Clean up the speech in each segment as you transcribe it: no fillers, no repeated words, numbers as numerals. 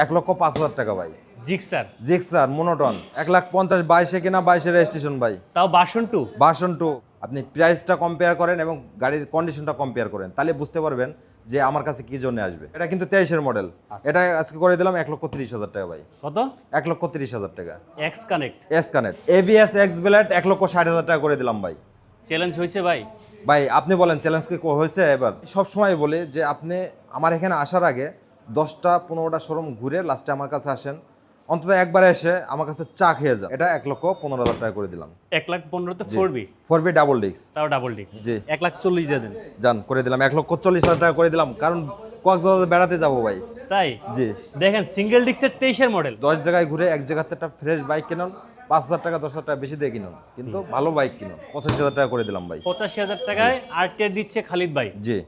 1,05,000 টাকা ভাই। Gixxer monotone 1,50,000 22 কিনা 22 রেজিস্ট্রেশন ভাই। তাও ভার্সন 2। ভার্সন 2। আপনি প্রাইসটা কম্পেয়ার করেন এবং গাড়ির কন্ডিশনটা কম্পেয়ার করেন, তাহলে বুঝতে পারবেন যে আমার কাছে কি জন্য আসবে। এটা কিন্তু 23-এর মডেল। এটা আজকে করে দিলাম 1,30,000 টাকা ভাই। কত? 1,30,000 টাকা। X connect. ABS x blade 1,60,000 টাকা করে দিলাম ভাই। চ্যালেঞ্জ হয়েছে ভাই? ভাই আপনি বলেন চ্যালেঞ্জ কি হয়েছে? এবার সব সময় বলি যে আপনি আমার এখানে আসার আগে 10টা 15টা শোরুম ঘুরে লাস্টে আমার কাছে আসেন, অন্তত একবার এসে আমার কাছে চা খেয়ে যান। এটা 1,15,000 টাকা করে দিলাম। 1,15,000 তো 4B। 4B double disc. তাও ডাবল ডিস্ক। জি। 1,40,000 দিয়ে দেন। জান করে দিলাম 1,40,000 টাকা করে দিলাম, কারণ কক্সবাজার বেড়াতে যাবো ভাই। তাই? জি। দেখেন সিঙ্গেল ডিস্কের 23-এর মডেল। 10 জায়গায় ঘুরে এক জায়গাতে একটা ফ্রেশ বাইক কিনুন, 5,000 টাকা 10,000 টাকা বেশি দিয়ে কিনুন, কিন্তু ভালো বাইক কিনুন। 85,000 টাকা করে দিলাম ভাই। 85,000 টাকায় আরটিআর দিচ্ছে খালিদ ভাই। জি।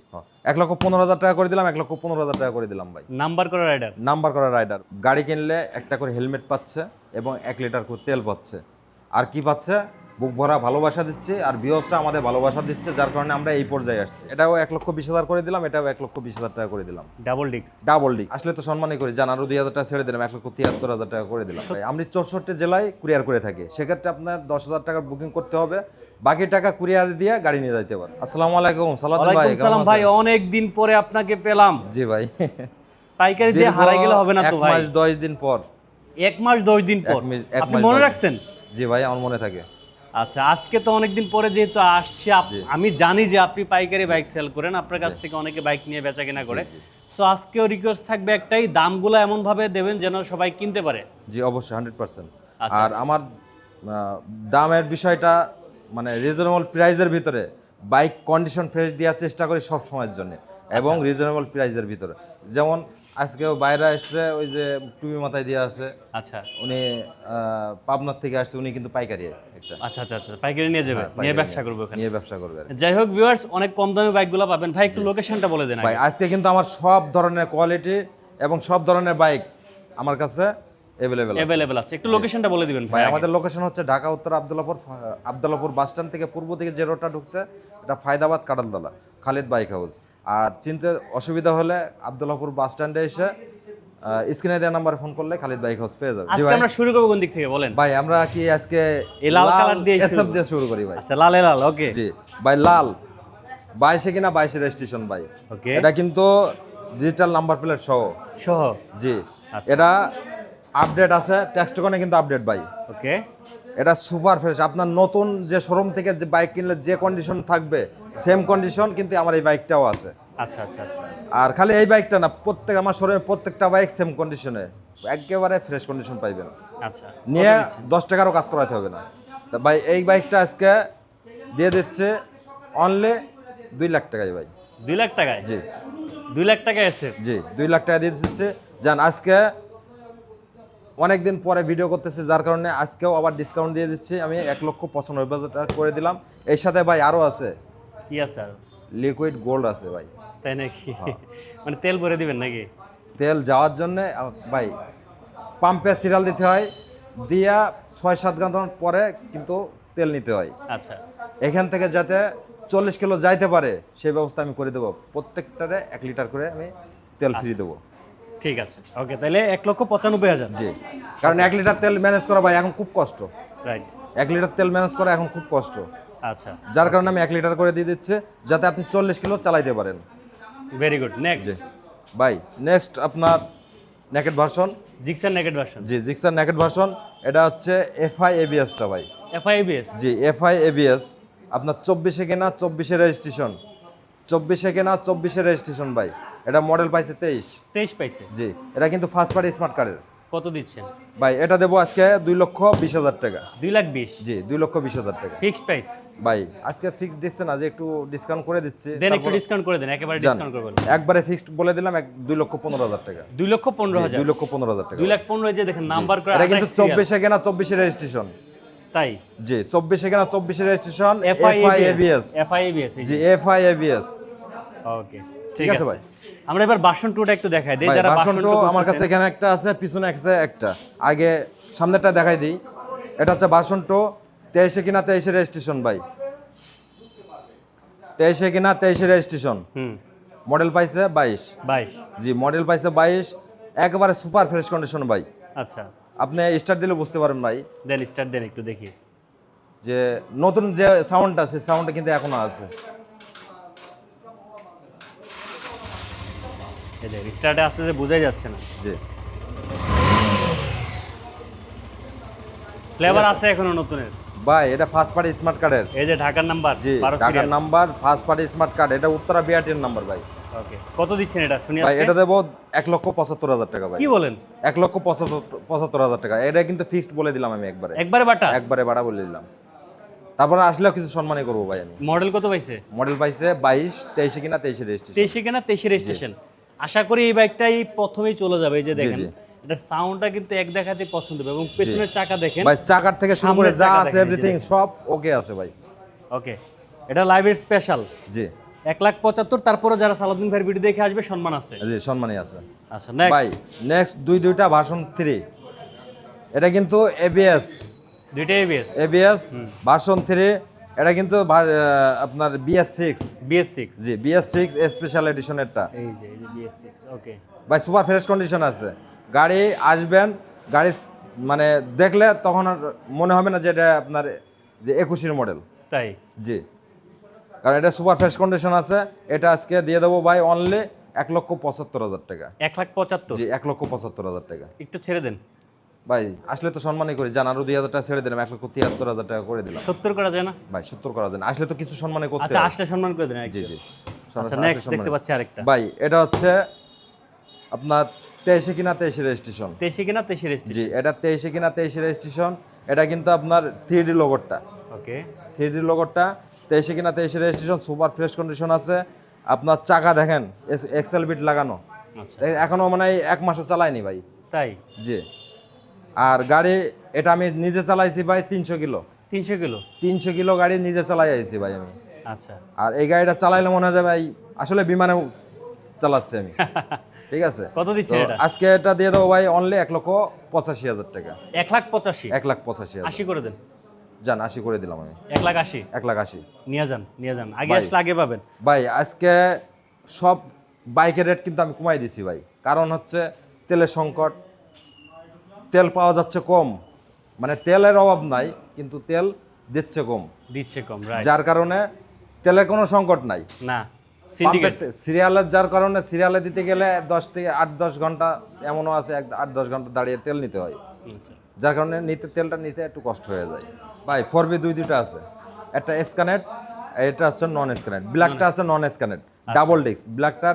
1,15,000 টাকা করে দিলাম, 1,15,000 টাকা করে দিলাম ভাই। নাম্বার করা রাইডার। নাম্বার করা রাইডার। গাড়ি কিনলে একটা করে হেলমেট পাচ্ছে এবং 1 লিটার করে তেল পাচ্ছে। আর কি পাচ্ছে? বুক ভরা ভালোবাসা দিচ্ছে, আর ভিউয়ার্সরা আমাদের ভালোবাসা দিচ্ছে, যার কারণে আমরা এই পর্যায়ে আসছি। এটাও 1,20,000 করে দিলাম, এটাও 1,20,000 টাকা করে দিলাম। Double disc. ডাবল ডিস্ক আসলে তো সম্মানই করি, জান আরো 2,000 টাকা ছেড়ে দিলাম, 1,73,000 টাকা করে দিলাম ভাই। আমি 64 জেলায় কুরিয়ার করে থাকি, সেক্ষেত্রে আপনার 10,000 টাকার বুকিং করতে হবে, বাকি টাকা কুরিয়ার দিয়ে গাড়ি নিয়ে যাইতে পারেন। আসসালামু আলাইকুম সালাত ভাই। ওয়ালাইকুম সালাম ভাই, অনেক দিন পরে আপনাকে পেলাম। জি ভাই। পাইকারি দিয়ে হারাই গেলে হবে না তো ভাই। 1 মাস 10 দিন পর। 1 মাস 10 দিন পর আপনি মনে রাখছেন? জি ভাই, আমার মনে থাকে। আচ্ছা, আজকে তো অনেকদিন পরে যেহেতু আসছি, আমি জানি যে আপনি পাইকারি বাইক সেল করেন, আপনার কাছ থেকে অনেকে বাইক নিয়ে বেচা কেনা করে। সো আজকেও রিকোয়েস্ট থাকবে একটাই, দামগুলো এমন ভাবে দেবেন যেন সবাই কিনতে পারে। জি অবশ্যই 100%। আর আমার দামের বিষয়টা মানে রিজনেবল প্রাইসের ভিতরে, বাইক কন্ডিশন ফ্রেশ দেওয়ার চেষ্টা করি সব সময়ের জন্য, এবং রিজনেবল প্রাইসের ভিতরে। যেমন আজকেও বাইরে এসছে, ওই যে টুপি মাথায় দিয়ে আছে, আচ্ছা উনি পাবনার থেকে আসছে, উনি কিন্তু পাইকারি একটা। আচ্ছা আচ্ছা আচ্ছা, পাইকারি নিয়ে যাবে, নিয়ে ব্যবসা করবে ওখানে। নিয়ে ব্যবসা করবে। যাই হোক ভিউয়ার্স, অনেক কম দামে বাইকগুলো পাবেন। ভাই একটু লোকেশনটা বলে দেন ভাই। আজকে কিন্তু আমার সব ধরনের কোয়ালিটি এবং সব ধরনের বাইক আমার কাছে अवेलेबल আছে। একটু লোকেশনটা বলে দিবেন ভাই। আমাদের লোকেশন হচ্ছে ঢাকা উত্তর আব্দুল্লাহপুর বাস স্ট্যান্ড থেকে পূর্ব দিকে যে রোডটা ঢুকছে, এটা ফায়দাবাদ কাটালতলা খালিদ বাইক হাউস। আর চিনতে অসুবিধা হলে আব্দুল্লাহপুর বাস স্ট্যান্ডে এসে স্ক্রিনে দেওয়া নাম্বারে ফোন করলে খালিদ বাইক হাউস পেয়ে যাবে। আজকে আমরা শুরু করব কোন দিক থেকে বলেন? ভাই আমরা কি আজকে এই লাল কালার দিয়ে শুরু করি ভাই। আচ্ছা, লালে লাল, ওকে। জি ভাই, লাল 22 কিনা 22 রেজিস্ট্রেশন ভাই। ওকে। এটা কিন্তু ডিজিটাল নাম্বার প্লেট সহ। জি। এটা আপডেট আছে, টেক্সটকনে কিন্তু আপডেট ভাই। ওকে। এটা সুপার ফ্রেশ। আপনার নতুন যে শোরুম থেকে যে বাইক কিনলে যে কন্ডিশন থাকবে, সেম কন্ডিশন কিন্তু আমার এই বাইকটাও আছে। আচ্ছা আচ্ছা আচ্ছা। আর খালি এই বাইকটা না, প্রত্যেক আমার শোরুমে প্রত্যেকটা বাইক সেম কন্ডিশনে, একেবারে ফ্রেশ কন্ডিশন পাইবেন। আচ্ছা, নিয়ে 10 টাকারও কাজ করাতে হবে না। তা ভাই এই বাইকটা আজকে দিয়ে দিচ্ছে অনলি 2 লাখ টাকায় ভাই। 2 লাখ টাকায়? জি 2 লাখ টাকায় আছে। জি 2 লাখ টাকা দিয়ে দিচ্ছে। জান আজকে অনেকদিন পরে ভিডিও করতেছি, যার কারণে আজকেও আবার ডিসকাউন্ট দিয়ে দিচ্ছি আমি। 1,95,000 টাকা করে দিলাম। এর সাথে ভাই আরও আছে। কি আছে আর? লিকুইড গোল্ড আছে ভাই। তাই নাকি? মানে তেল ভরে দিবেন নাকি? তেল যাওয়ার জন্যে ভাই পাম্পে সিরিয়াল দিতে হয়, দিয়া 6-7 ঘন্টা পরে কিন্তু তেল নিতে হয়। আচ্ছা। এখান থেকে যাতে 40 কিলো যাইতে পারে সেই ব্যবস্থা আমি করে দেবো। প্রত্যেকটারে 1 লিটার করে আমি তেল ফ্রি দেবো। ঠিক আছে, ওকে। তাহলে 1,95,000। জি, কারণ 1 লিটার তেল ম্যানেজ করা ভাই এখন খুব কষ্ট। রাইট। 1 লিটার তেল ম্যানেজ করা এখন খুব কষ্ট। আচ্ছা, যার কারণে আমি 1 লিটার করে দিয়ে দিচ্ছি, যাতে আপনি 40 কিলো চালাইতে পারেন। Very good. নেক্সট ভাই, নেক্সট আপনার naked version. Gixxer naked version. জি, জিক্সার নেকেড ভার্সন। এটা হচ্ছে এফআই এবিএসটা ভাই। FI ABS? জি, এফআই এবিএস। আপনার 24-এ কেনা 24-এ রেজিস্ট্রেশন। 24-এ কেনা 24-এ রেজিস্ট্রেশন ভাই। এটা মডেল পাইছে 23 পাইছে। জি, এটা কিন্তু ফার্স্ট পার্টি স্মার্ট কার্ডের। কত দিচ্ছেন ভাই? এটা দেবো আজকে 2,20,000 টাকা। 2,20,000? জি, 2,20,000 টাকা ফিক্সড প্রাইস ভাই। আজকে ফিক্সড দিচ্ছে না, যে একটু ডিসকাউন্ট করে দিচ্ছি। দেন, একটু ডিসকাউন্ট করে দেন, একেবারে ডিসকাউন্ট করবেন। একবারে ফিক্সড বলে দিলাম 2,15,000 টাকা। 2,15,000? 2,15,000 টাকা। 2,15,000 যে দেখেন নাম্বার করা। এটা কিন্তু 24-এ কেনা 24-এ রেজিস্ট্রেশন। তাই? জি, 24-এ কেনা 24-এ রেজিস্ট্রেশন। FI ABS. জি, এফআই এবিএস। ওকে, ঠিক আছে ভাই। আমরা এবার ভার্সন 2টা একটু দেখাই দেই। যারা ভার্সন 2 আমার কাছে এখানে একটা আছে, পিছনে একটা। আগে সামনেটা দেখাই দিই। এটা হচ্ছে ভার্সন 2, 23-এ কিনা 23-এ রেজিস্ট্রেশন ভাই। 23-এ কিনা 23-এ রেজিস্ট্রেশন। মডেল পাইছে 22। বাইশ? জি, মডেল পাইছে 22। একেবারে সুপার ফ্রেশ কন্ডিশন ভাই। আচ্ছা, আপনি স্টার্ট দিলে বুঝতে পারবেন ভাই দেন স্টার্ট দেন একটু দেখি। যে নতুন যে সাউন্ডটা আছে সাউন্ডটা কিন্তু এখনো আছে। এই যে স্টার্টে আসছে যে বোঝাই যাচ্ছে না। জি ফ্লেভার আছে এখনো নতুনের। ভাই এটা ফার্স্ট পার্টি স্মার্ট কার্ডের। এই যে ঢাকার নাম্বার জি 12 ঢাকার serial. Number first party smart card, এটা উত্তরা বিআরটির নাম্বার ভাই। ওকে, কত দিচ্ছেন এটা শুনি ভাই আজকে? এটা দেবো 1,75,000 টাকা ভাই। কি বলেন? 1,75,000 টাকা। এটা কিন্তু ফিক্সড বলে দিলাম আমি একবারে একবারে বাটা? একবারে বাড়া বলে দিলাম। তারপরে আসলেও কিছু সম্মানই করবো ভাই আমি। মডেল কত পাইছে? মডেল পাইছে 22, 23 কিনা 23 রেজিস্ট্রেশন। 23 কেনা 23 রেজিস্ট্রেশন। আশা করি এই বাইকটাই প্রথমেই চলে যাবে। এই যে দেখেন জি। এটা সাউন্ডটা কিন্তু এক দেখাতে পছন্দ হবে এবং পেছনের চাকা দেখেন। ভাই চাকার থেকে শুরু করে সামনের যা চাকা আছে দেখেন, এই যে এভরিথিং সব ওকে আছে ভাই। ওকে, এটা লাইভের স্পেশাল জি 1,75,000। তারপরে যারা সালাউদ্দিন ভাইয়ের ভিডিও দেখে আসবে সম্মান আছে। জি সম্মানই আছে আচ্ছা ভাই। নেক্সট নেক্সট দুইটা ভার্সন 3, এটা কিন্তু এবিএস দুইটা এবিএস ভার্সন 3। এটা কিন্তু আপনার BS6 BS6। জি BS6 স্পেশাল এডিশনেরটা এই যে BS6। ওকে, ভাই সুপার ফ্রেশ কন্ডিশন আছে। গাড়ি আসবেন, গাড়ি মানে দেখলে তখন আর মনে হবে না যে এটা আপনার যে 21-এর মডেল। তাই? জি কারণ এটা সুপার ফ্রেশ কন্ডিশন আছে। এটা আজকে দিয়ে দেবো ভাই অনলি 1,75,000 টাকা। 1,75,000। জি 1,75,000 টাকা। একটু ছেড়ে দেন ভাই আসলে তো সম্মানই করি, জান আরো 2,000 টাকা ছেড়ে দিলাম, 1,73,000 টাকা করে দিলাম। 70 করা যায় না? ভাই 70 করা দেন, আসলে তো কিছু সম্মানই করতে আচ্ছা হবে। আসলে সম্মান করে দেন। জি জি আচ্ছা নেক্সট দেখতে পাচ্ছি আরেকটা। ভাই এটা হচ্ছে আপনার 23 কিনা 23 রেজিস্ট্রেশন। 23 কিনা 23 রেজিস্ট্রেশন। জি এটা 23 কিনা 23 রেজিস্ট্রেশন। এটা কিন্তু আপনার 3D লোগোটা, ওকে 3D লোগোটা 23 কিনা 23 রেজিস্ট্রেশন, সুপার ফ্রেশ কন্ডিশন আছে। আপনার চাকা দেখেন এক্সেল বিট লাগানো, আচ্ছা এখনো মানে 1 মাসও চালায়নি ভাই। তাই? জি আর গাড়ি এটা আমি নিজে চালাইছি ভাই 300 কিলো। 300 কিলো? 300 কিলো গাড়ি নিজে চালাই আইছি ভাই আমি। আচ্ছা আর এই গাড়িটা চালাইলে মনে হয় যে ভাই আসলে বিমানেও চালাচ্ছি আমি। ঠিক আছে কত দিচ্ছেন তো এটা? আজকে এটা দিয়ে দেবো ভাই অনলি 1,85,000 টাকা। 1,85,000? 1,85,000 80 করে দেন। জান 80 করে দিলাম আমি। 1,80,000 1,80,000 নিয়ে যান, আগে ভাই। আসলে আগে পাবেন। ভাই আজকে সব বাইকের রেট কিন্তু আমি কমাই দিছি ভাই, কারণ হচ্ছে তেলের সংকট। তেল পাওয়া যাচ্ছে কম, মানে তেলের অভাব নাই কিন্তু তেল দিচ্ছে কম, দিচ্ছে কম, রাইট। যার কারণে তেলের কোনো সংকট নাই। না সিন্ডিকেট সিরিয়ালের যার কারণে সিরিয়ালে দিতে গেলে 10 থেকে 8-10 ঘন্টা, এমনও আছে 8-10 ঘন্টা দাঁড়িয়ে তেল নিতে হয়, যার কারণে তেলটা নিতে একটু কষ্ট হয়ে যায়। ভাই 4V দুইটা আছে, একটা স্ক্যানেট, এটা হচ্ছে নন স্ক্যানেট। ব্ল্যাকটা আছে নন স্ক্যানেট ডাবল ডিস্ক, ব্ল্যাকটা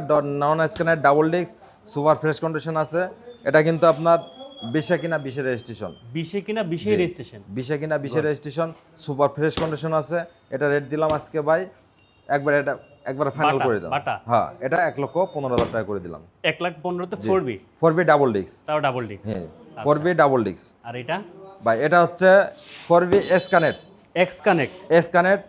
নন স্ক্যানেট double disc, super fresh condition আছে। এটা কিন্তু আপনার 20 কিনা 20 রেজিস্ট্রেশন। 20 কিনা 20 রেজিস্ট্রেশন। 20 কিনা 20 রেজিস্ট্রেশন, সুপার ফ্রেশ কন্ডিশন আছে। এটা রেট দিলাম আজকে ভাই একবার ফাইনাল করে দিলাম। হ্যাঁ এটা 1,15,000 টাকা করে দিলাম। 1,15,000 তো 4B? 4V ডাবল ডিস্ক, তাও ডাবল ডিস্ক? হ্যাঁ 4V ডাবল ডিস্ক। আর এটা ভাই এটা হচ্ছে 4V স্ক্যানেট। X connect. স্ক্যানেট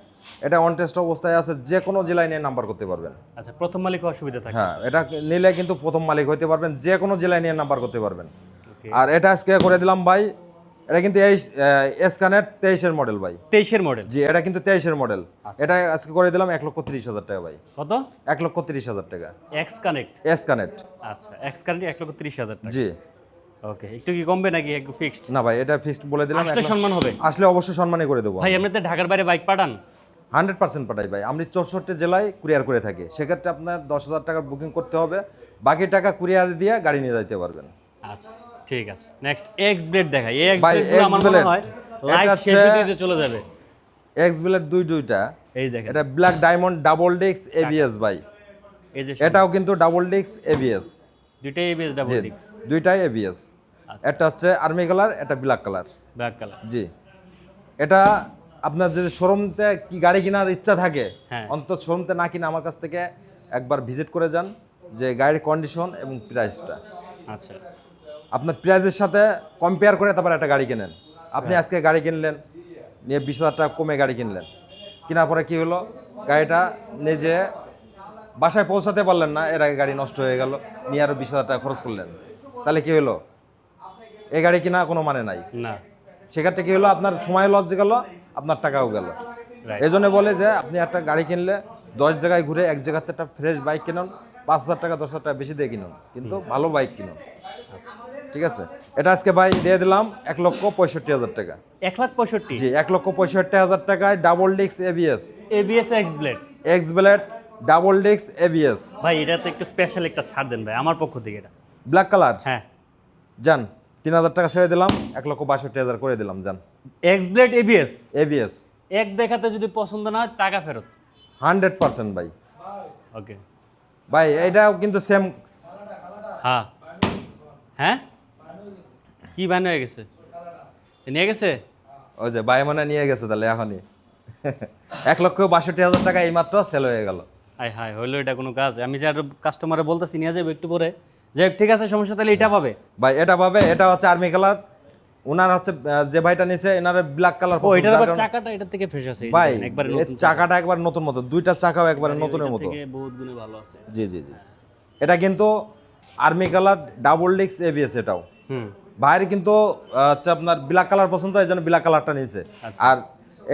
এটা অন টেস্ট অবস্থায় আছে, যে কোনো জেলায় নিয়ে নাম্বার করতে পারবেন। আচ্ছা, প্রথম মালিক অসুবিধা থাকে? হ্যাঁ এটা নিলে কিন্তু প্রথম মালিক হইতে পারবেন, যে কোনো জেলায় নিয়ে নাম্বার করতে পারবেন। ওকে, আর এটা আজকে করে দিলাম ভাই, এটা কিন্তু এই স্ক্যানেট 23-এর মডেল ভাই। 23-এর মডেল? জি এটা কিন্তু 23-এর মডেল। এটা আজকে করে দিলাম 1,30,000 টাকা ভাই। কত? 1,30,000 টাকা এক্স কানেক্ট। স্ক্যানেট। আচ্ছা, এক্স কানেক্ট 1,30,000 টাকা। জি ওকে, একটু কি কমবে নাকি একটু ফিক্সড? না ভাই এটা ফিক্সড বলে দিলাম। আসলে সম্মান হবে? আসলে অবশ্যই সম্মানই করে দেবো ভাই আপনি তো ঢাকার বাইরে বাইক পাঠান? 100% পাঠাই ভাই, আমি 64 জেলায় কুরিয়ার করে থাকি। সেক্ষেত্রে আপনার 10,000 টাকার বুকিং করতে হবে, বাকি টাকা কুরিয়ার দিয়ে গাড়ি নিয়ে যাইতে পারবেন। আচ্ছা ঠিক আছে, নেক্সট এক্স ব্লেড দেখাই। এই এক্স ভাই, ব্লেড আমার মনে X-Blade, হয় এটা লাইভ হচ্ছে- শেফিটিতে চলে যাবে। এক্স ব্লেড দুইটা, এই দেখেন, এটা black diamond double disc ABS ভাই। এই যে এটাও কিন্তু ডাবল ডিস্ক ABS। দুইটাই এবিএস ডাবল জি ডিস্ক, দুইটাই ABS। আচ্ছা। একটা হচ্ছে আর্মি কালার, একটা ব্ল্যাক কালার। Black colour. জি এটা আপনার যদি শোরুমতে কি গাড়ি কেনার ইচ্ছা থাকে, হ্যাঁ। অন্তত শোরুমতে না কিনে আমার কাছ থেকে একবার ভিজিট করে যান, যে গাড়ির কন্ডিশন এবং প্রাইসটা আচ্ছা, আপনার প্রাইসের সাথে কম্পেয়ার করে তারপর একটা গাড়ি কেনেন। আপনি আজকে গাড়ি কিনলেন, নিয়ে 20,000 টাকা কমে গাড়ি কিনলেন, কেনার পরে কি হলো, গাড়িটা নিজে বাসায় পৌঁছাতে পারলেন না, এর আগে গাড়ি নষ্ট হয়ে গেল, নিয়ে আরও 20,000 টাকা খরচ করলেন, তাহলে কি হলো, এই গাড়ি কেনা কোনো মানে নাই। না সেক্ষেত্রে কি হলো, আপনার সময় লস গেল, আপনার টাকাও গেল। রাইট, এই জন্য বলে যে আপনি একটা গাড়ি কিনলে 10 জায়গায় ঘুরে এক জায়গাতে একটা ফ্রেশ বাইক কিনুন, 5,000 টাকা 10,000 টাকা বেশি দিয়ে কিনুন, কিন্তু ভালো বাইক কিনুন। ঠিক আছে, এটা আজকে ভাই দিয়ে দিলাম 1,65,000 টাকা। 1,65,000 জি, 1,65,000 টাকায় ডাবল ডিক্স ABS, ABS x blade. X blade double ডিক্স এবিএস, ভাই এটা তো একটু স্পেশাল একটা ছাড় দেন ভাই আমার পক্ষ থেকে এটা। Black colour. হ্যাঁ, যান 3,000 টাকা ছেড়ে দিলাম, 1,62,000 করে দিলাম। যান এক্স ব্লেড এবিএস এবিএস এক দেখাতে যদি পছন্দ না হয় টাকা ফেরত। 100% ভাই। ওকে ভাই এটাও কিন্তু সেম। হ্যাঁ হ্যাঁ, কি ব্যান হয়ে গেছে, নিয়ে গেছে? ওই যে ভাই মনে নিয়ে গেছে তাহলে এখনই। 1,62,000 টাকা এইমাত্র সেল হয়ে গেল। হাই হাই, হইলো এটা কোনো কাজ? আমি যে আর কাস্টমারে বলতেছি নিয়ে যাবো একটু পরে, যাই হোক, ঠিক আছে সমস্যা, তাহলে এটা পাবে। ভাই এটা পাবে, এটা হচ্ছে আর্মি কালার। উনার হচ্ছে যে ভাইটা নিছে এনার ব্ল্যাক কালার। ও এটার আবার চাকাটা এটা থেকে ফ্রেশ আছে, এই যে ভাই দেখেন, একবারে এর নতুন চাকাটা একবার নতুন মতো, দুইটা চাকাও একবারে নতুনের ওইটার মতো। থেকে বহুত গুণে ভালো আছে। জি জি জি, এটা কিন্তু আর্মি কালার ডাবল ডিক্স এবিএস এটাও। হুম, ভাইয়ের কিন্তু হচ্ছে আপনার ব্ল্যাক কালার পছন্দ, এই জন্য ব্ল্যাক কালারটা নিয়েছে। আচ্ছা। আর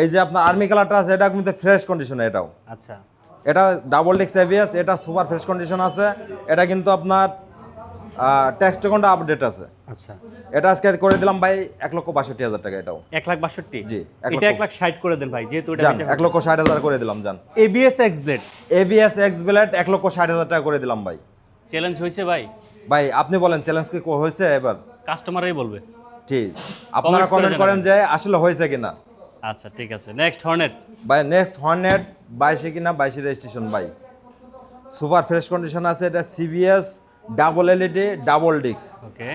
এই যে আপনার আর্মি কালারটা আছে এটা কিন্তু ফ্রেশ কন্ডিশনে এটাও। আচ্ছা এটা ডাবল ডিক্স এবিএস, এটা সুপার ফ্রেশ কন্ডিশন আছে। এটা কিন্তু আপনার টেক্সটকনটা আপডেট আছে। আচ্ছা, এটা আজকে করে দিলাম ভাই 1,62,000 টাকা। এটাও 1,62,000। জি, এটা 1,60,000 করে দেন ভাই, যেহেতু এটা যান 1,60,000 করে দিলাম। যান ABS x blade ABS x blade 1,60,000 টাকা করে দিলাম ভাই। চ্যালেঞ্জ হয়েছে ভাই? ভাই আপনি বলেন চ্যালেঞ্জ কি হয়েছে এবার? কাস্টমারই বলবে। ঠিক, আপনারা Comments করে কমেন্ট করেন জানাবেন। যে আসলে হয়েছে কিনা। আচ্ছা ঠিক আছে, নেক্সট হর্নেট। ভাই নেক্সট হর্নেট 22 কিনা 22 রেজিস্ট্রেশন ভাই, সুপার ফ্রেশ কন্ডিশন আছে। এটা সিবিএস ডাবল এলইডি ডাবল ডিক্স, ওকে,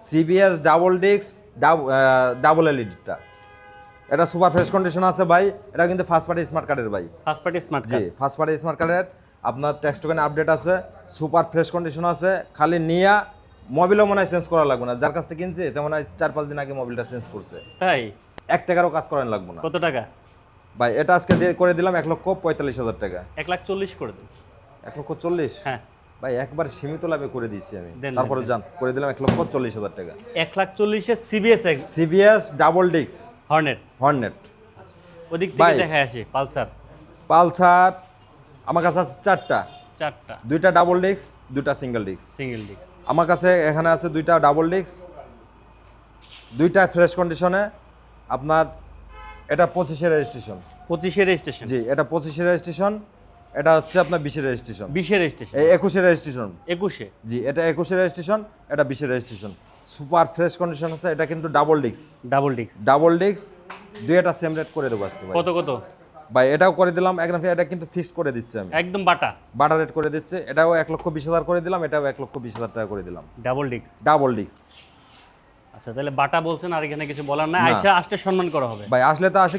সিবিএস ডাবল ডিক্স ডাবল এলইডিটা। এটা সুপার ফ্রেশ কন্ডিশন আছে ভাই। এটা কিন্তু ফার্স্ট পার্টি স্মার্ট কার্ডের ভাই। ফার্স্ট পার্টি স্মার্ট জি, ফার্স্ট পার্টি স্মার্ট কার্ডের আপনার টেক্সট টোকেন আপডেট আছে, সুপার ফ্রেশ কন্ডিশন আছে। খালি নিয়া মোবিলও মনে হয় চেঞ্জ করা লাগবে না, যার কাছ থেকে কিনছে তেমন হয় 4-5 দিন আগে মোবিলটা চেঞ্জ করছে। তাই? 1 টাকারও কাজ করানো লাগবে না কত টাকা? ভাই। এটা আজকে করে দিলাম 1,45,000 টাকা। 1,40,000 করে দেন। 1,40,000? হ্যাঁ ভাই একবার সীমিত লাভে করে দিচ্ছি আমি। দেন, তারপরে যান করে দিলাম 1,40,000 টাকা। 1,40,000 সিবিএস এক্স সিবিএস ডাবল ডিক্স হর্নেট। হর্নেট। ওদিক ভাই। থেকে দেখায় আসি পালসার। পালসার আমার কাছে আছে 4টা, 4টা 2টা ডাবল ডিক্স, 2টা সিঙ্গেল ডিক্স। Single disc. আমার কাছে এখানে আছে 2টা ডাবল ডিক্স, 2টা ফ্রেশ কন্ডিশনে। আপনার এটা 25-এর রেজিস্ট্রেশন। 25-এর রেজিস্ট্রেশন? জি, এটা 25-এর রেজিস্ট্রেশন। এটা হচ্ছে আপনার 20-এর রেজিস্ট্রেশন। 20-এর রেজিস্ট্রেশন? এই 21-এর রেজিস্ট্রেশন। 21-এ? জি, এটা 21-এর রেজিস্ট্রেশন, এটা 20-এর রেজিস্ট্রেশন। সুপার ফ্রেশ কন্ডিশন আছে। এটা কিন্তু ডাবল ডিক্স, ডাবল ডিস্ক। ডাবল ডিক্স। দুইটা সেম রেট করে দেবো আজকে ভাই। কত কত? ভাই এটাও করে দিলাম একদম, এটা কিন্তু ফিক্সড করে দিচ্ছি আমি, একদম বাটা বাটা রেট করে দিচ্ছে। এটাও 1,20,000 করে দিলাম, এটাও 1,20,000 টাকা করে দিলাম। Double disc? ডাবল ডিক্স। আচ্ছা, তাহলে বাটা বলছেন, আর এখানে কিছু বলার নাই, না। আইসা আসতে সম্মান করা হবে। ভাই আসলে তো আসে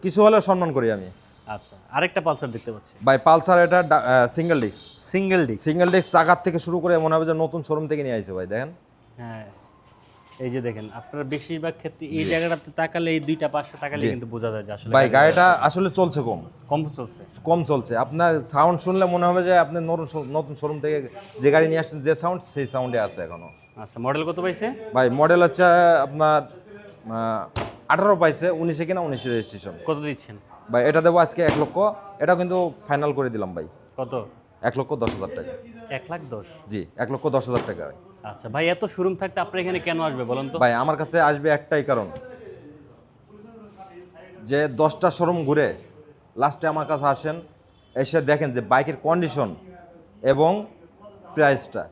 কিছু হলেও সম্মান করি আমি। আচ্ছা, আরেকটা পালসার দেখতে পাচ্ছি। ভাই পালসার এটা সিঙ্গেল ডিক্স। Single disc? সিঙ্গেল ডিক্স চাকার থেকে শুরু করে মনে হবে যে নতুন শোরুম থেকে নিয়ে আইছে ভাই। দেখেন, হ্যাঁ, এই যে দেখেন, আপনার বেশিরভাগ ক্ষেত্রে এই জায়গাটাতে তাকালে, এই দুইটা পাশে তাকালে জি। কিন্তু বোঝা যায় যে আসলে ভাই গাড়িটা আসলে চলছে কম, কম চলছে। কম চলছে। আপনার সাউন্ড শুনলে মনে হবে যে আপনি নতুন শোরুম থেকে যে গাড়ি নিয়ে আসছেন, যে সাউন্ড সেই সাউন্ডে আছে এখনো। আচ্ছা, মডেল কত পাইছে? ভাই মডেল হচ্ছে আপনার 18 পাইছে, 19-এ কিনা 19-এর রেজিস্ট্রেশন। কত দিচ্ছেন? ভাই এটা দেবো আজকে 1 লক্ষ। এটা কিন্তু ফাইনাল করে দিলাম ভাই। কত? 1,10,000 টাকা। 1,10,000? জি, 1,10,000 টাকা। আচ্ছা ভাই, এত শোরুম থাকতে আপনার এখানে কেন আসবে বলেন তো? ভাই আমার কাছে আসবে একটাই কারণ, যে 10টা শোরুম ঘুরে লাস্টে আমার কাছে আসেন, এসে দেখেন যে বাইকের কন্ডিশন এবং প্রাইসটা,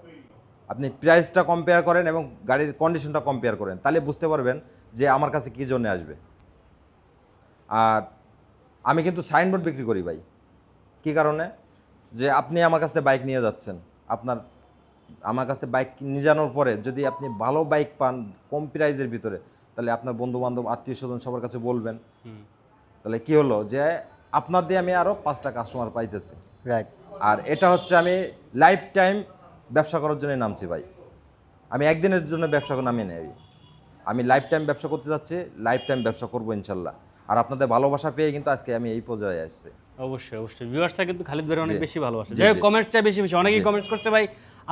আপনি প্রাইসটা কম্পেয়ার করেন এবং গাড়ির কন্ডিশনটা কম্পেয়ার করেন, তাহলে বুঝতে পারবেন যে আমার কাছে কী জন্য আসবে। আর আমি কিন্তু সাইনবোর্ড বিক্রি করি ভাই। কী কারণে? যে আপনি আমার কাছ থেকে বাইক নিয়ে যাচ্ছেন, আমার কাছ থেকে বাইক নিয়ে যাওয়ার পরে যদি আপনি ভালো বাইক পান কম প্রাইজের ভিতরে, তাহলে আপনার বন্ধু বান্ধব আত্মীয় স্বজন সবার কাছে বলবেন। তাহলে কি হলো যে আপনার দিয়ে আমি আরও 5টা কাস্টমার পাইতেছি। রাইট। আর এটা হচ্ছে আমি লাইফ টাইম ব্যবসা করার জন্য নামছি ভাই। আমি একদিনের জন্য ব্যবসা নামিয়ে নেই, আমি লাইফ টাইম ব্যবসা করতে যাচ্ছি, লাইফ টাইম ব্যবসা করবো ইনশাল্লাহ। আর আপনাদের ভালোবাসা পেয়ে কিন্তু আজকে আমি এই পর্যায়ে আসছি। অবশ্যই অবশ্যই, ভিউয়ার্সরা কিন্তু খালিদ ভাই অনেক জি। বেশি ভালোবাসে। জি, যাই হোক, জি। কমেন্টস চাই বেশি বেশি, অনেকেই কমেন্টস করছে ভাই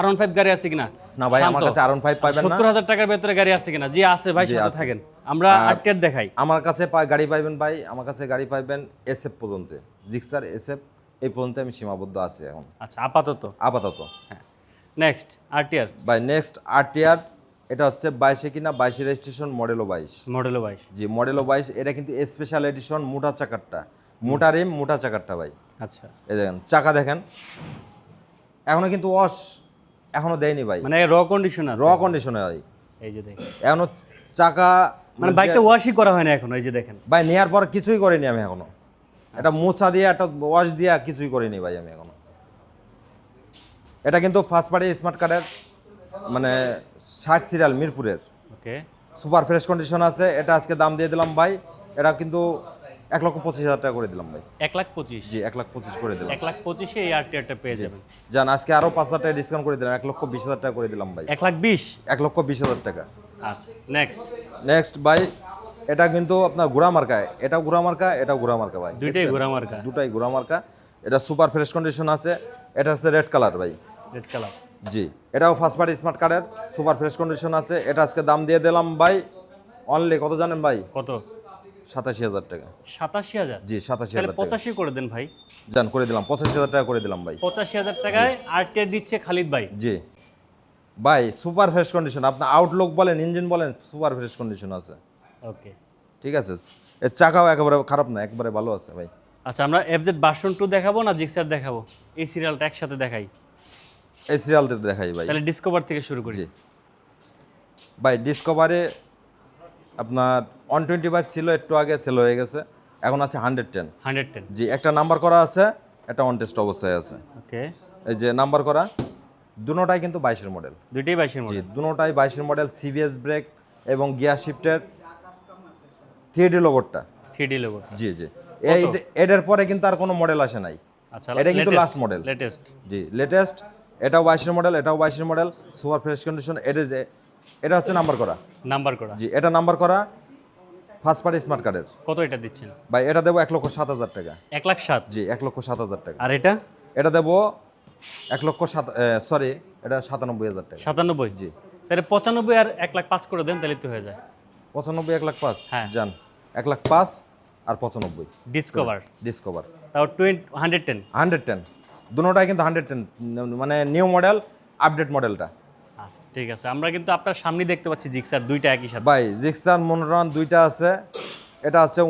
R15 গাড়ি আছে কিনা। না ভাই, আমার কাছে R15 পাবেন না। 70,000 টাকার ভেতরে গাড়ি আছে কিনা? জি আছে ভাই, জি, সাথে আছে। থাকেন, আমরা আর 8টার দেখাই। আমার কাছে গাড়ি পাইবেন ভাই, আমার কাছে গাড়ি পাইবেন SF পর্যন্ত, জিক্সার SF এই পর্যন্ত আমি সীমাবদ্ধ আছি এখন আচ্ছা, আপাতত। আপাতত। হ্যাঁ, নেক্সট RTR। ভাই নেক্সট RTR এটা হচ্ছে 22 কিনা 22 রেজিস্ট্রেশন, মডেলও 22। মডেলও 22। জি মডেলও 22, এটা কিন্তু স্পেশাল এডিশন, মোটা চাকারটা, মোটা রিম, মোটা চাকারটা ভাই। আচ্ছা, এই দেখেন চাকা দেখেন, এখনো কিন্তু ওয়াশ এখনো দেয়নি ভাই, মানে র কন্ডিশন আছে, র কন্ডিশনে ভাই। এই যে দেখেন, এখনো চাকা মানে বাইকটা ওয়াশই করা হয় না এখন, এই যে দেখেন। ভাই নেওয়ার পর কিছুই করিনি আমি এখনো, এটা মোছা দিয়ে একটা ওয়াশ দিয়ে কিছুই করিনি ভাই আমি এখনো। এটা কিন্তু ফার্স্ট পার্টি স্মার্ট কার্ডের মানে 60 সিরিয়াল মিরপুরের, ওকে, সুপার ফ্রেশ কন্ডিশন আছে। এটা আজকে দাম দিয়ে দিলাম ভাই, এটা কিন্তু 1,25,000 টাকা করে দিলাম ভাই। 1,25,000। জি 1,25,000 করে দিলাম। 1,25,000 এই আরটিআরটা পেয়ে যাবেন। জান আজকে আরো 5,000 টাকা ডিসকাউন্ট করে দিলাম, 1,20,000 টাকা করে দিলাম ভাই। 1,20,000। 1,20,000 টাকা। আচ্ছা, নেক্সট। নেক্সট ভাই, এটা কিন্তু আপনার ঘোড়া মার্কা, এটাও ঘোড়া মার্কা, এটাও ঘোড়া মার্কা ভাই। দুইটাই দেখছেন? ঘোড়া মার্কা। দুটাই ঘোড়া মার্কা। এটা সুপার ফ্রেশ কন্ডিশন আছে। এটা হচ্ছে রেড কালার ভাই। Red colour. জি এটাও ফার্স্ট পার্টি স্মার্ট কার্ডের, সুপার ফ্রেশ কন্ডিশন আছে। এটা আজকে দাম দিয়ে দিলাম ভাই অনলি কত জানেন ভাই? কত? 87,000 টাকা। 87,000? জি তাহলে 87,000 টাকা। 85 করে দেন ভাই। জান করে দিলাম, 85,000 টাকা করে দিলাম ভাই। 85,000 টাকায় আরটিআর দিচ্ছে খালিদ ভাই। জি ভাই সুপার ফ্রেশ কন্ডিশন, আপনার আউটলুক বলেন, ইঞ্জিন বলেন, সুপার ফ্রেশ কন্ডিশন আছে। ওকে, ঠিক আছে, এর চাকাও একেবারে খারাপ না, একবারে ভালো আছে ভাই। আচ্ছা, আমরা এফজেড ভার্সন 2 দেখাবো না জিক্সার দেখাবো? এই সিরিয়ালটা একসাথে দেখাই, এই সিরিয়ালতে দেখাই ভাই। তাহলে ডিসকভার থেকে শুরু করি। জি ভাই ডিসকভারে আপনার 125 ছিল, একটু আগে সেল হয়ে গেছে, এখন আছে 110। 110। জি একটা নাম্বার করা আছে, একটা অন টেস্ট অবস্থায় আছে। ওকে, এই যে নাম্বার করা, দুটোটাই কিন্তু 22-এর মডেল। দুইটাই 22-এর জি মডেল। দুটোটাই 22-এর মডেল, সিবিএস ব্রেক এবং গিয়ার শিফটের 3D লোগোটা। 3D logo. জি জি এই এটার পরে কিন্তু আর কোনো মডেল আসে নাই, আচ্ছা, এটা কিন্তু লাস্ট মডেল। লেটেস্ট। জি লেটেস্ট, এটাও 22-এর মডেল, এটাও 22-এর মডেল, সুপার ফ্রেশ কন্ডিশন। এটা হচ্ছে নাম্বার করা। নাম্বার করা। জি এটা নাম্বার করা ফার্স্ট পার্টি স্মার্ট কার্ডের। কত এটা দিচ্ছেন ভাই এটা দেবো 1,07,000 টাকা। 1,07,000? জি 1,07,000 টাকা। আর এটা? এটা দেবো 1,07,000, সরি এটা 97,000 টাকা। 97? জি তাহলে 95 আর 1,05,000 করে দেন, তাহলে তো হয়ে যায়। 95 1,05,000 হ্যাঁ। যান 1,05,000 আর 95 ডিসকভার ডিসকভার তাও 110। 110, দুটোটাই কিন্তু 110, মানে নিউ মডেল, আপডেট মডেলটা। আচ্ছা ঠিক আছে, আমরা কিন্তু আপনার সামনে দেখতে পাচ্ছি জিক্সার দুইটা একই সাথে। ভাই জিক্সার মনোরন দুইটা আছে। এটা হচ্ছে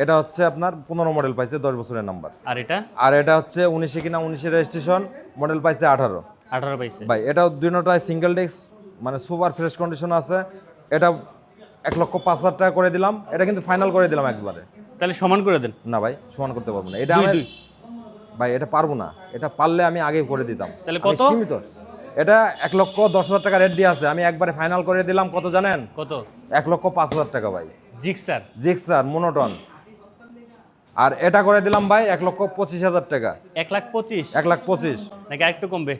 এটা হচ্ছে আপনার 15 মডেল পাইছে, 10 বছরের নাম্বার। আর এটা? আর এটা হচ্ছে 19 কিনা 19 রেজিস্ট্রেশন, মডেল পাইছে 18। 18 পাইছে ভাই এটাও দুটোটাই সিঙ্গেল ডিস্ক, মানে সুপার ফ্রেশ কন্ডিশন আছে। এটা 1,05,000 টাকা করে দিলাম, এটা কিন্তু ফাইনাল করে দিলাম একবারে। তাহলে সমান করে দেন। না ভাই সমান করতে পারবো না, এটা দুই, আমি দুই। ভাই এটা পারবো না, এটা পারলে আমি আগে করে দিতাম। তাহলে আমি কত? সীমিত, এটা 1,10,000 টাকা রেট দিয়ে আছে, আমি একবারে ফাইনাল করে দিলাম কত জানেন? কত? 1,05,000 টাকা ভাই। Gixxer Gixxer monotone. আর এটা করে দিলাম ভাই 1,25,000 টাকা। 1,25,000? 1,25,000 নাকি আরেকটু কমবে?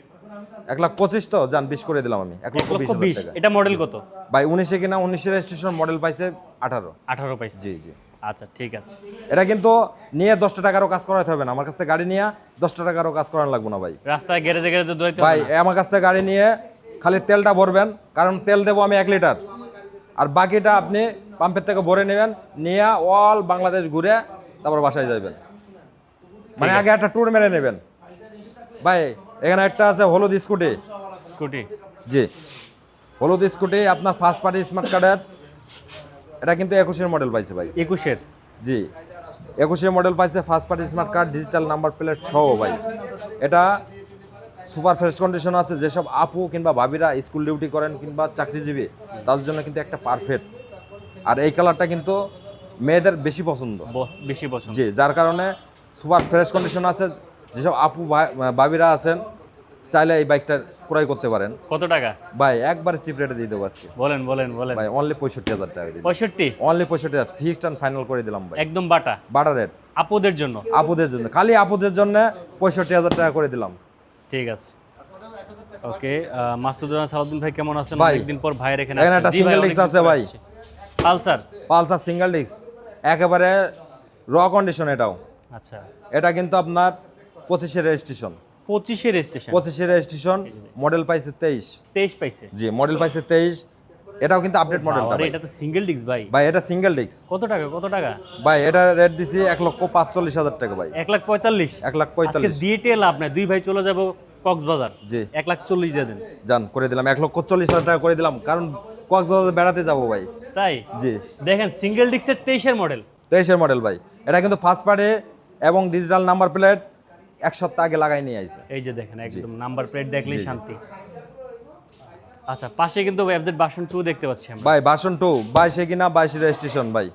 1,25,000 তো জান 20 করে দিলাম আমি, 1,20,000 1,20,000। টাকা। এটা মডেল কত? ভাই 19 কিনা 19 রেজিস্ট্রেশন, মডেল পাইছে 18। 18 পাইছে? জি জি আচ্ছা ঠিক আছে। এটা কিন্তু নিয়ে 10 টাকারও কাজ করাতে হবে না, আমার কাছ থেকে গাড়ি নিয়ে 10 টাকারও কাজ করানো লাগবে না ভাই। রাস্তায় গ্যারেজে গ্যারেজে দৌড়াইতে ভাই হবে না? আমার কাছ থেকে গাড়ি নিয়ে খালি তেলটা ভরবেন, কারণ তেল দেবো আমি 1 লিটার, আর বাকিটা আপনি পাম্পের থেকে ভরে নেবেন, নিয়ে অল বাংলাদেশ ঘুরে তারপর বাসায় যাবেন, মানে আগে একটা ট্যুর মেরে নেবেন। ভাই এখানে একটা আছে হলুদ স্কুটি। স্কুটি? জি হলুদ স্কুটি আপনার ফার্স্ট পার্টি স্মার্ট কার্ডের, এটা কিন্তু 21-এর মডেল পাইছে ভাই। 21-এর? জি 21-এর মডেল পাইছে, first party smart card, digital number plate সহ ভাই। এটা সুপার ফ্রেশ কন্ডিশন আছে, যেসব আপু কিংবা ভাবিরা স্কুল ডিউটি করেন কিংবা চাকরিজীবী তাদের জন্য কিন্তু একটা পারফেক্ট। আর এই কালারটা কিন্তু মেয়েদের বেশি পছন্দ। বেশি পছন্দ? জি যার কারণে সুপার ফ্রেশ কন্ডিশন আছে, যেসব আপু ভাবিরা আছেন চাইলে এই বাইকটা ক্রয় করতে পারেন। কত টাকা ভাই একবার চিপ রেটে দিয়ে দেবো আজকে। বলেন বলেন বলেন। ভাই অনলি 65,000 টাকা দিই। 65? অনলি 65,000 ফিক্সড অ্যান্ড ফাইনাল করে দিলাম ভাই, একদম বাটা? বাটা রেট আপুদের জন্য? আপুদের জন্য, খালি আপুদের জন্য 65,000 টাকা করে দিলাম। ঠিক আছে, ওকে। মাসুদুর রহমান সালাউদ্দিন ভাই কেমন আছেন? ভাই, অনেকদিন পর ভাইয়ের এখানে এখানে আসছেন। একটা জি ভাই, single অনেকদিন disc আছে পর ভাই। আসছি। পালসার? পালসার সিঙ্গেল ডিস্ক, একেবারে র কন্ডিশন এটাও। আচ্ছা, এটা কিন্তু আপনার 25-এর রেজিস্ট্রেশন। 25-এর স্টেশন? 25-এর রেজিস্ট্রেশন, মডেল পাইছে 23। 23 পাইছে? জি মডেল পাইছে 23, এটাও কিন্তু আপডেট মডেলটা আরে ভাই। এটা তো সিঙ্গেল ডিস্ক ভাই। ভাই এটা সিঙ্গেল ডিস্ক। কত টাকা কত টাকা? ভাই এটা রেট দিছি 1,45,000 টাকা ভাই। 1,45,000? 1,45,000 আজকে দিয়ে টিয়ে লাভ নাই, দুই ভাই চলে যাবো কক্সবাজার। জি 1,40,000 দিয়ে দেন। জান করে দিলাম, 1,40,000 টাকা করে দিলাম, কারণ কক্সবাজার বেড়াতে যাবো ভাই। তাই জি দেখেন সিঙ্গেল ডিস্কের 23-এর মডেল। 23-এর মডেল ভাই। এটা কিন্তু ফার্স্ট পার্টে এবং ডিজিটাল নাম্বার প্লেট 1 সপ্তাহ আগে লাগাই নিয়ে আইছে। এই যে দেখেন একদম নাম্বার প্লেট দেখলেই শান্তি। আচ্ছা পাশে কিন্তু এফজেড ভার্সন 2 দেখতে পাচ্ছি আমরা। ভাই ভার্সন 2 22-এ কিনা 22 রেজিস্ট্রেশন ভাই।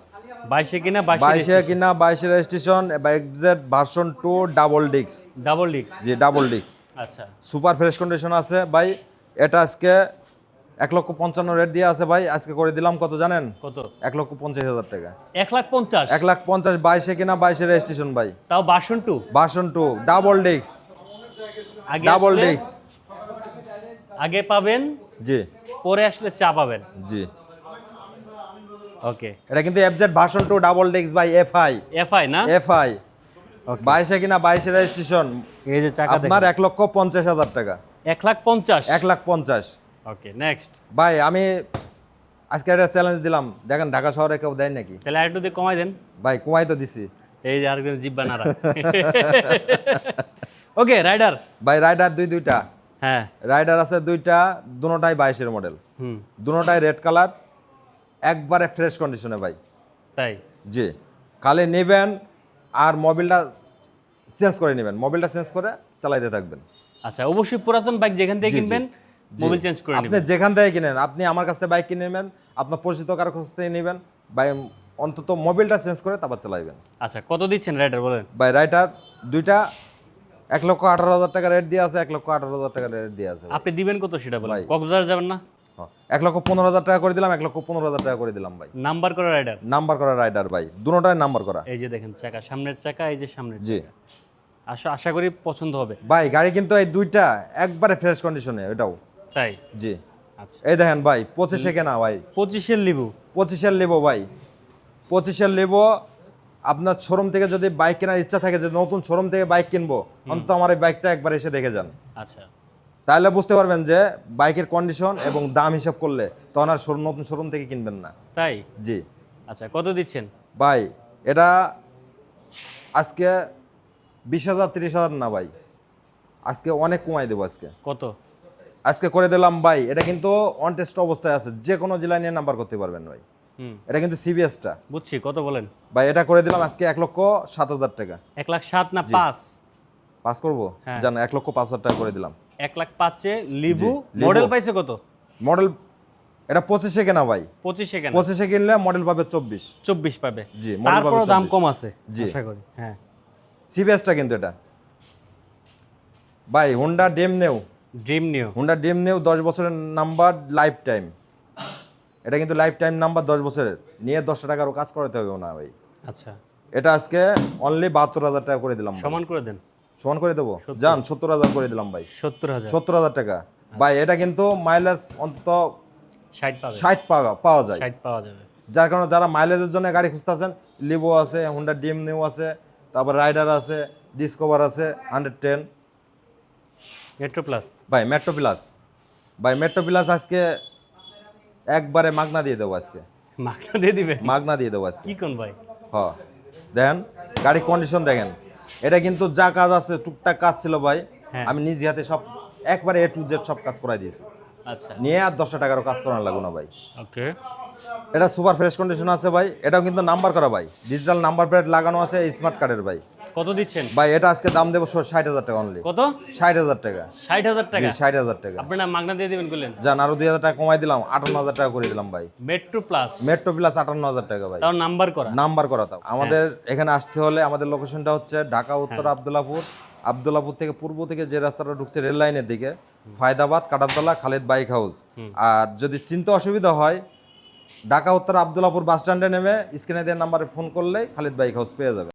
22-এ কিনা 22-এ কিনা 22 registration FZ version 2 double disc. Double disc. জি ডাবল ডিস্ক। আচ্ছা সুপার ফ্রেশ কন্ডিশন আছে ভাই। এটা আজকে 1,55,000 রেট দিয়ে আছে ভাই। আজকে করে দিলাম কত জানেন? কত? 1,50,000 টাকা। 1,50,000 1,50,000 22-এ কিনা 22-এ রেজিস্ট্রেশন ভাই। তাও ভার্সন 2। Version 2 double disk. আগে ডাবল আসলে ডিস্ক। আগে পাবেন, জি পরে আসলে চা পাবেন। জি। ওকে এটা কিন্তু এফজেড ভার্সন 2 ডাবল ডিস্ক ভাই এফআই। এফআই না? এফআই। ওকে 22-এ কিনা 22-এ রেজিস্ট্রেশন। এই যে চাকা আপনার দেখেন 1,50,000 টাকা। 1,50,000। 1,50,000 ওকে নেক্সট। ভাই আমি আজকে একটা চ্যালেঞ্জ দিলাম, দেখেন ঢাকা শহরে কেউ দেয় নাকি? তাহলে আরেকটু দিয়ে কমাই দেন। ভাই কমাই তো দিছি। এই যে আরেকজন জিব্বা নাড়া। ওকে রাইডার। ভাই রাইডার দুইটা। হ্যাঁ রাইডার আছে দুইটা, দুটোটাই 22-এর মডেল। হুম দুটোটাই রেড কালার, একবারে ফ্রেশ কন্ডিশনে ভাই। তাই জি খালি নেবেন আর মোবিলটা চেঞ্জ করে নেবেন, মোবিলটা চেঞ্জ করে চালাইতে থাকবেন। আচ্ছা অবশ্যই পুরাতন বাইক যেখান থেকে জি, জি, কিনবেন জি। মোবিল চেঞ্জ করে আপনি নেবেন। যেখান থেকে কিনেন, আপনি আমার কাছ থেকে বাইক কিনে নেবেন, আপনার পরিচিত কারো কাছ থেকে নেবেন ভাই, অন্তত মোবিলটা চেঞ্জ করে তারপর চালাইবেন। আচ্ছা কত দিচ্ছেন রাইডার বলেন? ভাই রাইডার দুইটা 1,18,000 টাকা রেট দিয়ে আছে, 1,18,000 টাকা রেট দিয়ে আছে। আপনি দিবেন কত সেটা বলেন। ভাই। কক্সবাজার যাবেন না? 1,15,000 টাকা করে দিলাম, 1,15,000 টাকা করে দিলাম ভাই। নাম্বার করা রাইডার। নাম্বার করা রাইডার ভাই, দুটোটাই নাম্বার করা। এই যে দেখেন চাকা, সামনের চাকা, এই যে সামনের জি চাকা। আশা করি পছন্দ হবে। ভাই গাড়ি কিন্তু এই দুইটা একবারে ফ্রেশ কন্ডিশনে এটাও। তাই জি আচ্ছা এই দেখেন ভাই 25-এ কেনা ভাই। 25-এর লিবু। 25-এর নেবো ভাই, 25-এর নেবো। আপনার শোরুম থেকে যদি বাইক কেনার ইচ্ছা থাকে যে নতুন শোরুম থেকে বাইক কিনবো, অন্তত আমার এই বাইকটা একবার এসে দেখে যান। আচ্ছা তাহলে বুঝতে পারবেন যে বাইকের কন্ডিশন এবং দাম হিসাব করলে তখন আর নতুন শোরুম থেকে কিনবেন না। তাই জি আচ্ছা কত দিচ্ছেন? ভাই এটা আজকে 20,000 30,000 না ভাই, আজকে অনেক কমাই দেবো। কত? আজকে করে দিলাম ভাই। এটা কিন্তু অন টেস্ট অবস্থায় আছে, যে কোনো জেলায় নিয়ে নাম্বার করতে পারবেন ভাই। হুম এটা কিন্তু সিবিএসটা বুঝছি, কত বলেন? ভাই। এটা করে দিলাম আজকে 1,07,000 টাকা। 1,07,000 না জি। 5? পাস করবো হ্যাঁ। জান, 1,05,000 টাকা করে দিলাম। 1,05,000-এ লিবু। লিবু। মডেল পাইছে কত? মডেল এটা 25-এ কেনা ভাই। 25-এ কেন? 25-এ কিনলে মডেল পাবে 24। 24 পাবে। জি, মডেল পাবে তারপরও দাম 24 কম আছে জি। আশা করি। হ্যাঁ সিবিএসটা কিন্তু এটা ভাই Honda dream new. Dream new. Honda dream new 10 বছরের নাম্বার, লাইফ টাইম। এটা কিন্তু লাইফ টাইম নাম্বার 10 বছরের, নিয়ে 10 টাকারও কাজ করাতে হবে না ভাই। আচ্ছা এটা আজকে অনলি 72,000 টাকা করে দিলাম ভাই। সমান করে দেন। সমান করে দেবো জান, 70,000 করে দিলাম ভাই। 70,000। 70,000 টাকা ভাই। এটা কিন্তু মাইলেজ অন্তত 60 পাবে। 60 পাওয়া যায়। 60 পাওয়া যাবে। যার কারণে যারা মাইলেজের জন্য গাড়ি খুঁজতেছেন, লিভো আছে, হোন্ডা ড্রিম নিউ আছে, তারপর রাইডার আছে, ডিসকভার আছে, 110 মেট্রো প্লাস। ভাই। মেট্রো প্লাস ভাই, মেট্রো প্লাস আজকে একবারে মাগনা দিয়ে দেবো। আজকে মাগনা দিয়ে দিবে? মাগনা দিয়ে দেবো আজকে। কি কোন ভাই? হ্যাঁ দেখেন গাড়ি কন্ডিশন দেখেন। এটা কিন্তু যা কাজ আছে টুকটাক কাজ ছিল ভাই, হ্যাঁ। আমি নিজ হাতে সব একবারে A to Z সব কাজ করাই দিয়েছি। আচ্ছা নিয়ে আর 10 টাকারও কাজ করানো লাগবে না ভাই। ওকে এটা সুপার ফ্রেশ কন্ডিশন আছে ভাই। এটাও কিন্তু নাম্বার করা ভাই, ডিজিটাল নাম্বার প্লেট লাগানো আছে স্মার্ট কার্ডের ভাই। কত দিচ্ছেন ভাই এটা আজকে দাম দেবো 60,000 টাকা অনলি। কত? 60,000 টাকা। 60,000 জি টাকা? 60,000 টাকা। আপনি না মাগনা দিয়ে দিবেন বললেন। যান আরো 2,000 টাকা কমাই দিলাম, 58,000 টাকা করে দিলাম ভাই। Metro plus. মেট্রো প্লাস 58,000 টাকা ভাই। তাও নাম্বার করা। নাম্বার করা তাও। আমাদের এখানে আসতে হলে আমাদের লোকেশনটা হচ্ছে ঢাকা উত্তর আব্দুল্লাপুর। আব্দুল্লাপুর থেকে পূর্ব থেকে যে রাস্তাটা ঢুকছে রেল লাইনের দিকে, ফায়দাবাদ, কাটারতলা, খালেদ বাইক হাউস। আর যদি চিনতে অসুবিধা হয়, ঢাকা উত্তর আব্দুল্লাপুর বাস স্ট্যান্ডে নেমে স্ক্রিনে দেওয়ার নাম্বারে ফোন করলেই খালেদ বাইক হাউস পেয়ে যাবে।